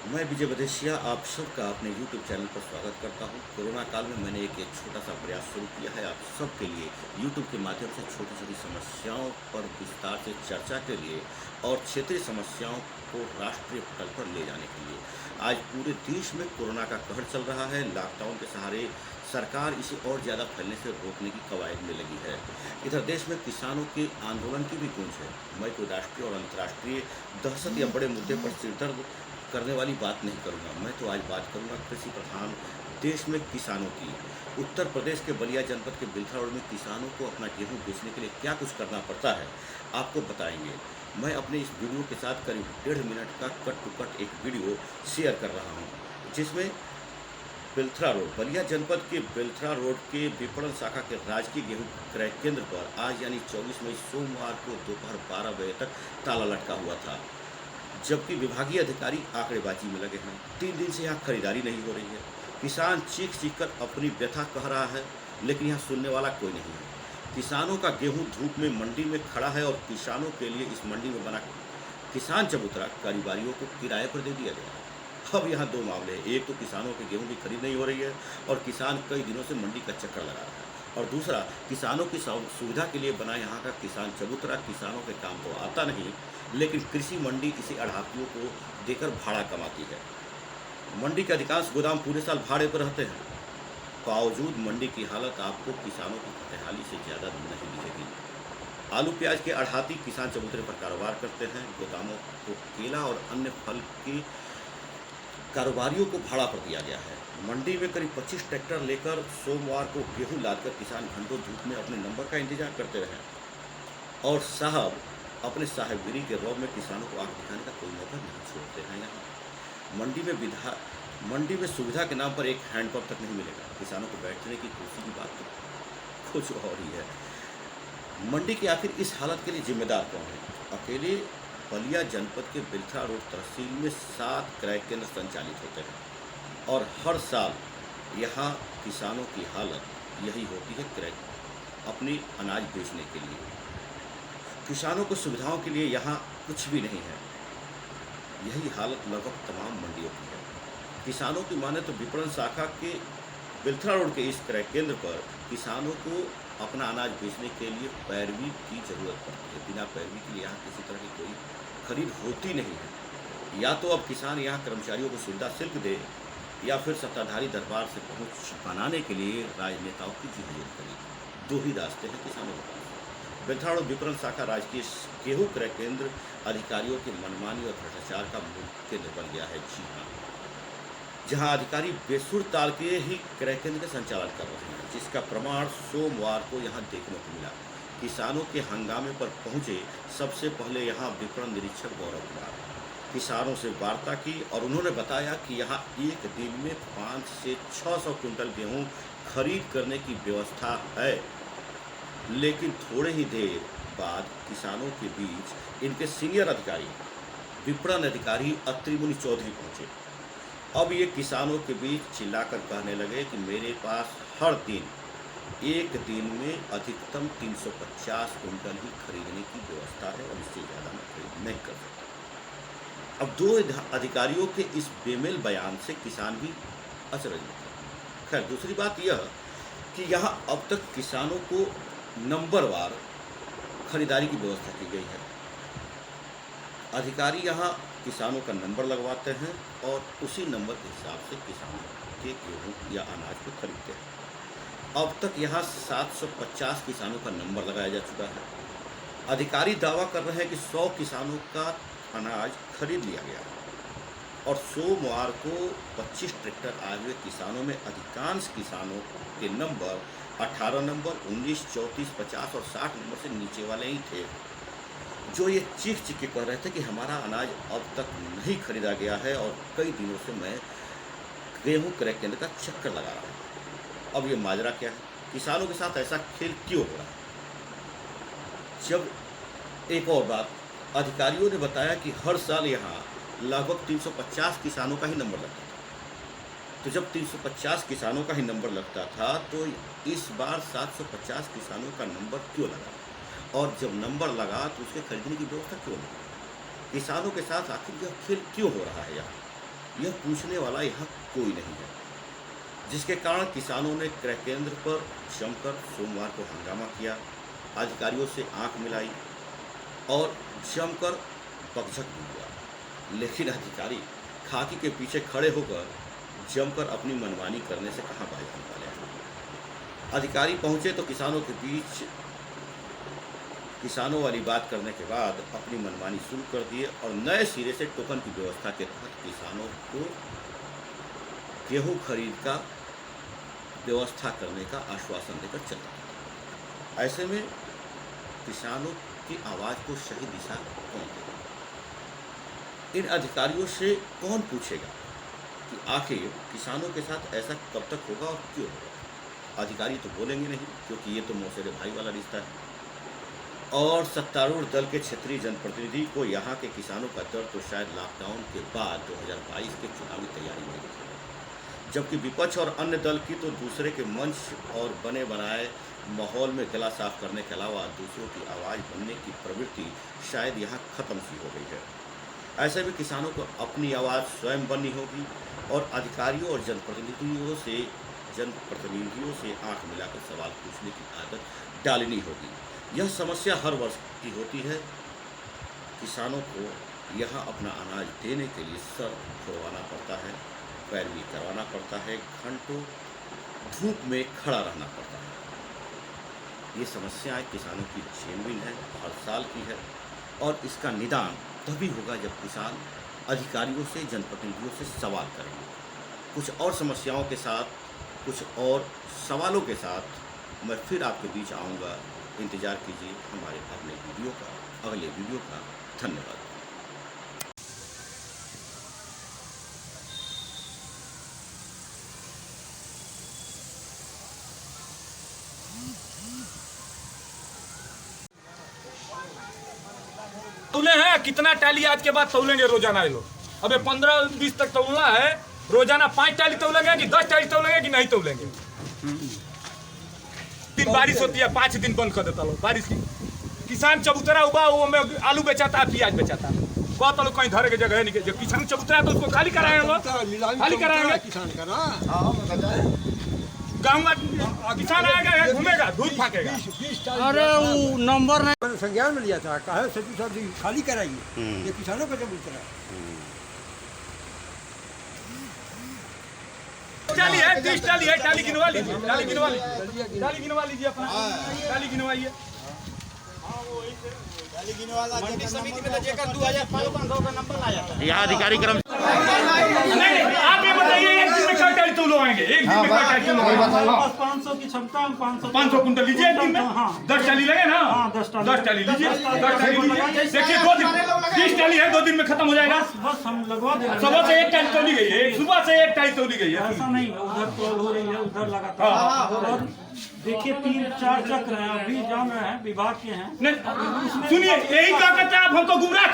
मैं विजय बधेसिया आप सबका अपने YouTube चैनल पर स्वागत करता हूं। कोरोना काल में मैंने एक छोटा सा प्रयास शुरू किया है आप सबके लिए YouTube के माध्यम से छोटी छोटी समस्याओं पर विस्तार से चर्चा के लिए और क्षेत्रीय समस्याओं को राष्ट्रीय पटल पर ले जाने के लिए। आज पूरे देश में कोरोना का कहर चल रहा है। लॉकडाउन के सहारे सरकार इसे और ज़्यादा फैलने से रोकने की कवायद में लगी है। इधर देश में किसानों के आंदोलन की भी गूंज है। मैं कोई राष्ट्रीय और अंतर्राष्ट्रीय दहशत या बड़े मुद्दे पर सिरदर्द करने वाली बात नहीं करूंगा। मैं तो आज बात करूंगा कृषि प्रधान देश में किसानों की। उत्तर प्रदेश के बलिया जनपद के बिल्था रोड में किसानों को अपना गेहूं बेचने के लिए क्या कुछ करना पड़ता है, आपको बताएंगे। मैं अपने इस वीडियो के साथ करीब 1.5 मिनट का कट टू कट एक वीडियो शेयर कर रहा हूं, जिसमें बिल्थरा रोड बलिया जनपद के बिल्थरा रोड के विपणन शाखा के राजकीय गेहूं क्रय केंद्र पर आज यानी 24 मई सोमवार को दोपहर 12 बजे तक ताला लटका हुआ था, जबकि विभागीय अधिकारी आंकड़ेबाजी में लगे हैं। 3 दिन से यहाँ खरीदारी नहीं हो रही है। किसान चीख चीख कर अपनी व्यथा कह रहा है, लेकिन यहाँ सुनने वाला कोई नहीं है। किसानों का गेहूं धूप में मंडी में खड़ा है और किसानों के लिए इस मंडी में बना किसान चबूतरा कारोबारियों को किराए पर दे दिया गया। अब यहाँ 2 मामले हैं। एक तो किसानों के गेहूं की खरीद नहीं हो रही है और किसान कई दिनों से मंडी का चक्कर लगा रहा है, और दूसरा किसानों की सुविधा के लिए बना यहाँ का किसान चबूतरा किसानों के काम तो आता नहीं, लेकिन कृषि मंडी इसे आढ़तियों को देकर भाड़ा कमाती है। मंडी के अधिकांश गोदाम पूरे साल भाड़े पर रहते हैं। बावजूद मंडी की हालत आपको किसानों की खुशहाली से ज़्यादा नहीं दिखेगी। आलू प्याज के आढ़ती किसान चबूतरे पर कारोबार करते हैं। गोदामों को केला और अन्य फल की कारोबारियों को भाड़ा पर दिया गया है। मंडी में करीब 25 ट्रैक्टर लेकर सोमवार को गेहूं लादकर किसान घंटों धूप में अपने नंबर का इंतजार करते रहे, और साहब अपने साहेबगिरी के रौब में किसानों को आग दिखाने का कोई मौका नहीं छोड़ते हैं। यहाँ मंडी में सुविधा के नाम पर एक हैंडपंप तक नहीं मिलेगा। किसानों को बैठने की कुर्सी की बात तो कुछ और ही है। मंडी की आखिर इस हालत के लिए जिम्मेदार कौन है? अकेले बलिया जनपद के बिल्था रोड तहसील में 7 क्रय केंद्र संचालित होते हैं, और हर साल यहाँ किसानों की हालत यही होती है, क्रय अपनी अनाज बेचने के लिए। किसानों को सुविधाओं के लिए यहाँ कुछ भी नहीं है। यही हालत लगभग तमाम मंडियों की है। किसानों की माने तो विपणन शाखा के बिल्थरा रोड के इस क्रय केंद्र पर किसानों को अपना अनाज बेचने के लिए पैरवी की जरूरत पड़ती है। बिना पैरवी के लिए यहाँ किसी तरह की कोई खरीद होती नहीं है। या तो अब किसान यहाँ कर्मचारियों को सुविधा शुल्क दे, या फिर सत्ताधारी दरबार से पहुँच बनाने के लिए राजनेताओं की जरूरत करे। 2 ही रास्ते हैं किसानों के पास। बिल्था रोड विपणन शाखा राजकीय गेहूं क्रय केंद्र अधिकारियों की मनमानी और भ्रष्टाचार का मूल केंद्र बन गया है। जी हाँ, जहां अधिकारी बेसुर ताल के ही क्रय केंद्र का संचालन कर रहे हैं, जिसका प्रमाण सोमवार को यहां देखने को मिला। किसानों के हंगामे पर पहुंचे सबसे पहले यहां विपणन निरीक्षक गौरव कुमार किसानों से वार्ता की, और उन्होंने बताया कि यहां एक दिन में 500 से 600 क्विंटल गेहूं खरीद करने की व्यवस्था है। लेकिन थोड़े ही देर बाद किसानों के बीच इनके सीनियर अधिकारी विपणन अधिकारी अत्रि मुनि चौधरी पहुंचे। अब ये किसानों के बीच चिल्लाकर कहने लगे कि मेरे पास हर दिन एक दिन में अधिकतम 350 क्विंटल ही खरीदने की व्यवस्था है, और इससे ज़्यादा मैं खरीद नहीं कर सकता। अब 2 अधिकारियों के इस बेमेल बयान से किसान भी अचरज में थे। खैर, दूसरी बात यह कि यहाँ अब तक किसानों को नंबरवार खरीदारी की व्यवस्था की गई है। अधिकारी यहाँ किसानों का नंबर लगवाते हैं और उसी नंबर के हिसाब से किसानों के गेहूँ या अनाज को खरीदते हैं। अब तक यहाँ 750 किसानों का नंबर लगाया जा चुका है। अधिकारी दावा कर रहे हैं कि 100 किसानों का अनाज खरीद लिया गया है, और सोमवार को 25 ट्रैक्टर आए हुए किसानों में अधिकांश किसानों के नंबर 18 नंबर, 19, 34, 50 और 60 नंबर से नीचे वाले ही थे, जो ये चीख चीख के कह रहे थे कि हमारा अनाज अब तक नहीं खरीदा गया है, और कई दिनों से मैं गेहूं क्रय केंद्र का चक्कर लगा रहा हूँ। अब ये माजरा क्या है? किसानों के साथ ऐसा खेल क्यों हो रहा है? जब एक और बात, अधिकारियों ने बताया कि हर साल यहाँ लगभग 350 किसानों का ही नंबर लगता था। तो जब 350 किसानों का ही नंबर लगता था, तो इस बार 750 किसानों का नंबर क्यों लगा? और जब नंबर लगा तो उसके खरीदने की व्यवस्था क्यों नहीं? किसानों के साथ आखिर यह खेल क्यों हो रहा है? यहाँ यह पूछने वाला यहाँ कोई नहीं है, जिसके कारण किसानों ने क्रय केंद्र पर जमकर सोमवार को हंगामा किया, अधिकारियों से आंख मिलाई और जमकर बकझक भी हुआ। लेकिन अधिकारी खाकी के पीछे खड़े होकर जमकर अपनी मनमानी करने से कहाँ बाज आने वाले हैं। अधिकारी पहुंचे तो किसानों के बीच किसानों वाली बात करने के बाद अपनी मनमानी शुरू कर दिए और नए सिरे से टोकन की व्यवस्था के तहत किसानों को गेहूं खरीद का व्यवस्था करने का आश्वासन देकर चला। ऐसे में किसानों की आवाज़ को सही दिशा कौन देगा? इन अधिकारियों से कौन पूछेगा कि आखिर किसानों के साथ ऐसा कब तक होगा और क्यों होगा? अधिकारी तो बोलेंगे नहीं, क्योंकि ये तो मौसेरे भाई वाला रिश्ता है। और सत्तारूढ़ दल के क्षेत्रीय जनप्रतिनिधि को यहाँ के किसानों का दर्द तो शायद लॉकडाउन के बाद 2022 के चुनावी तैयारी में दिखे, जबकि विपक्ष और अन्य दल की तो दूसरे के मंच और बने बनाए माहौल में गला साफ करने के अलावा दूसरों की आवाज़ बनने की प्रवृत्ति शायद यहाँ ख़त्म सी हो गई है। ऐसे में किसानों को अपनी आवाज़ स्वयं बननी होगी और अधिकारियों और जनप्रतिनिधियों से आंख मिलाकर सवाल पूछने की आदत डालनी होगी। यह समस्या हर वर्ष की होती है। किसानों को यहाँ अपना अनाज देने के लिए सर खुरवाना पड़ता है, पैरवी करवाना पड़ता है, घंटों धूप में खड़ा रहना पड़ता है। ये समस्याएं किसानों की जेनविन है, हर साल की है और इसका निदान तभी होगा जब किसान अधिकारियों से, जनप्रतिनिधियों से सवाल करेंगे। कुछ और समस्याओं के साथ, कुछ और सवालों के साथ मैं फिर आपके बीच आऊँगा। इंतज़ार कीजिए हमारे अगले वीडियो का। धन्यवाद। तौले हैं कितना टाली आज के बाद तौलेंगे रोजाना ये लोग? अबे 15-20 तक तौलना है, रोजाना 5 टाली तौलेंगे कि 10 टाली तौलेंगे कि नहीं तौलेंगे? दिन बारिश होती है, 5 दिन बंद कर देता लोग बारिश की। किसान चबूतरा हुआ वो में आलू बेचाता है, प्याज बेचाता है। बहुत लोग कहीं धरे की जगह नहीं, जो किसान चबूतरा है तो उसको खाली कराएंगे लोग, खाली कराएंगे किसान का ना। गाँव का किसान आएगा, घूमेगा, दूध फाकेगा। अरे वो नंबर नहीं संज्ञान में लिया था, कहा सचिव साहब जी खाली कराइए, ये किसानों का चबूतरा है। टाली है, 30 टाली है, टाली गिनवा लीजिए, टाली गिनवा लीजिए अपना, टाली गिनवाइए। मंडी समिति में लजेगा 2500 का नंबर आ जाता है। यहाँ अधिकारी कर्म नहीं, आप ये बताइए एक दिन में क्या टाली तौलो आएंगे? एक दिन में क्या टाली तौलो? 500 की क्षमता, 500 कुंटल लीजिए एक दिन में। 10 टाली लगे ना? 10 टाली लीजिए, 10 टाली लीजिए। देखिए 2 दिन 30 टाली है, 2 दिन में खत्म हो जाएगा। बस हम लगवा देंगे। सुबह से एक टाली तौली गई है, सुबह से एक टाली तौली गई है। ऐसा नहीं है, उधर तौल हो रही है, उधर लगातार। और देखिए 3-4 चक्र हैं, अभी जान रहे हैं, विभाग के हैं। नहीं सुनिए, यही क्या कहते हैं आप हमको गुमराह